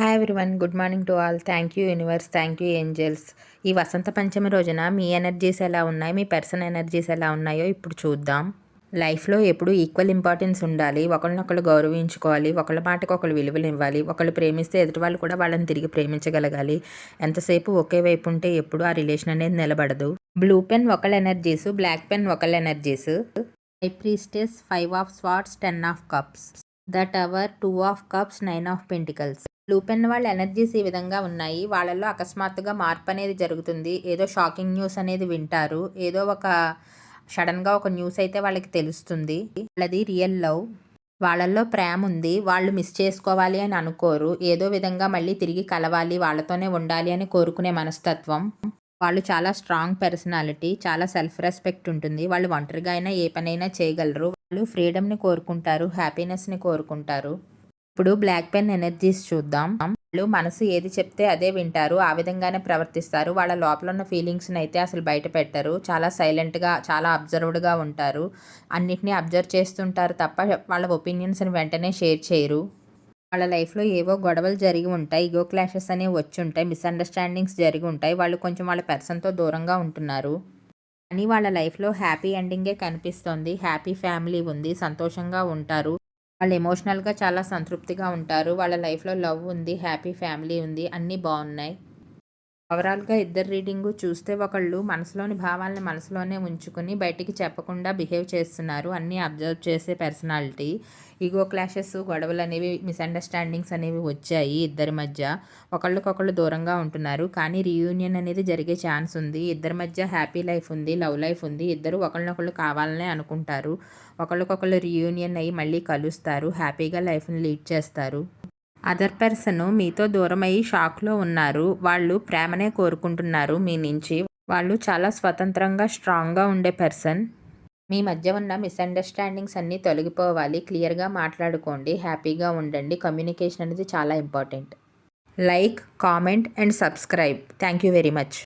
Hi everyone, good morning to all. Thank you universe, thank you angels. ఈ వసంత పంచమి రోజున మీ energies ఎలా ఉన్నాయి, మీ person energies ఎలా ఉన్నాయో ఇప్పుడు చూద్దాం. లైఫ్లో ఎప్పుడు ఈక్వల్ ఇంపార్టెన్స్ ఉండాలి. ఒకళ్ళనొకళ్ళు గౌరవించుకోవాలి. ఒకళ్ళ మాటకు ఒకళ్ళు విలువలు ఇవ్వాలి. ఒకళ్ళు ప్రేమిస్తే ఎదుటి వాళ్ళు కూడా వాళ్ళని తిరిగి ప్రేమించగలగాలి. ఎంతసేపు ఒకే వైపు ఉంటే ఎప్పుడు ఆ రిలేషన్ అనేది నిలబడదు. బ్లూ పెన్ ఒకళ్ళ ఎనర్జీస్, బ్లాక్ పెన్ ఒకళ్ళ energies. High priestess, 5 of swords, 10 of cups. The tower, 2 of cups, 9 of pentacles. Blue pen వాళ్ళ ఎనర్జీస్ ఈ విధంగా ఉన్నాయి. వాళ్ళల్లో అకస్మాత్తుగా మార్పు అనేది జరుగుతుంది. ఏదో షాకింగ్ న్యూస్ అనేది వింటారు. ఏదో ఒక సడన్గా ఒక న్యూస్ అయితే వాళ్ళకి తెలుస్తుంది. వాళ్ళది రియల్ లవ్. వాళ్ళల్లో ప్రేమ ఉంది. వాళ్ళు మిస్ చేసుకోవాలి అని అనుకోరు. ఏదో విధంగా మళ్ళీ తిరిగి కలవాలి, వాళ్ళతోనే ఉండాలి అని కోరుకునే మనస్తత్వం. వాళ్ళు చాలా స్ట్రాంగ్ పర్సనాలిటీ, చాలా సెల్ఫ్ రెస్పెక్ట్ ఉంటుంది. వాళ్ళు ఒంటరిగా అయినా ఏ పనైనా చేయగలరు. వాళ్ళు ఫ్రీడమ్ని కోరుకుంటారు, హ్యాపీనెస్ని కోరుకుంటారు. ఇప్పుడు బ్లాక్ పెన్ ఎనర్జీస్ చూద్దాం. వాళ్ళు మనసు ఏది చెప్తే అదే వింటారు, ఆ విధంగానే ప్రవర్తిస్తారు. వాళ్ళ లోపల ఉన్న ఫీలింగ్స్ని అయితే అసలు బయట పెట్టరు. చాలా సైలెంట్గా, చాలా అబ్జర్వ్డ్గా ఉంటారు. అన్నిటినీ అబ్జర్వ్ చేస్తుంటారు తప్ప వాళ్ళ ఒపీనియన్స్ని వెంటనే షేర్ చేయరు. వాళ్ళ లైఫ్లో ఏవో గొడవలు జరిగి ఉంటాయి, ఈగో క్లాషెస్ అనేవి వచ్చి ఉంటాయి, మిస్అండర్స్టాండింగ్స్ జరిగి ఉంటాయి. వాళ్ళు కొంచెం వాళ్ళ పర్సన్తో దూరంగా ఉంటున్నారు. కానీ వాళ్ళ లైఫ్లో హ్యాపీ ఎండింగే కనిపిస్తుంది. హ్యాపీ ఫ్యామిలీ ఉంది, సంతోషంగా ఉంటారు. వాళ్ళు ఎమోషనల్గా చాలా సంతృప్తిగా ఉంటారు. వాళ్ళ లైఫ్లో లవ్ ఉంది, హ్యాపీ ఫ్యామిలీ ఉంది, అన్నీ బాగున్నాయి. ఓవరాల్గా ఇద్దరు రీడింగు చూస్తే ఒకళ్ళు మనసులోని భావాలని మనసులోనే ఉంచుకుని బయటికి చెప్పకుండా బిహేవ్ చేస్తున్నారు. అన్నీ అబ్జర్వ్ చేసే పర్సనాలిటీ. ఈగో క్లాషెస్, గొడవలు అనేవి, మిస్అండర్స్టాండింగ్స్ అనేవి వచ్చాయి ఇద్దరి మధ్య. ఒకళ్ళకొకళ్ళు దూరంగా ఉంటున్నారు. కానీ రీయూనియన్ అనేది జరిగే ఛాన్స్ ఉంది. ఇద్దరి మధ్య హ్యాపీ లైఫ్ ఉంది, లవ్ లైఫ్ ఉంది. ఇద్దరు ఒకళ్ళనొకళ్ళు కావాలనే అనుకుంటారు. ఒకళ్ళకొకళ్ళు రీయూనియన్ అయ్యి మళ్ళీ కలుస్తారు, హ్యాపీగా లైఫ్ని లీడ్ చేస్తారు. అదర్ పర్సన్ మీతో దూరమయ్యి షాక్లో ఉన్నారు. వాళ్ళు ప్రేమనే కోరుకుంటున్నారు మీ నుంచి. వాళ్ళు చాలా స్వతంత్రంగా, స్ట్రాంగ్గా ఉండే పర్సన్. మీ మధ్య ఉన్న మిస్అండర్స్టాండింగ్స్ అన్నీ తొలగిపోవాలి. క్లియర్గా మాట్లాడుకోండి, హ్యాపీగా ఉండండి. కమ్యూనికేషన్ అనేది చాలా important. Like, comment and subscribe. Thank you very much.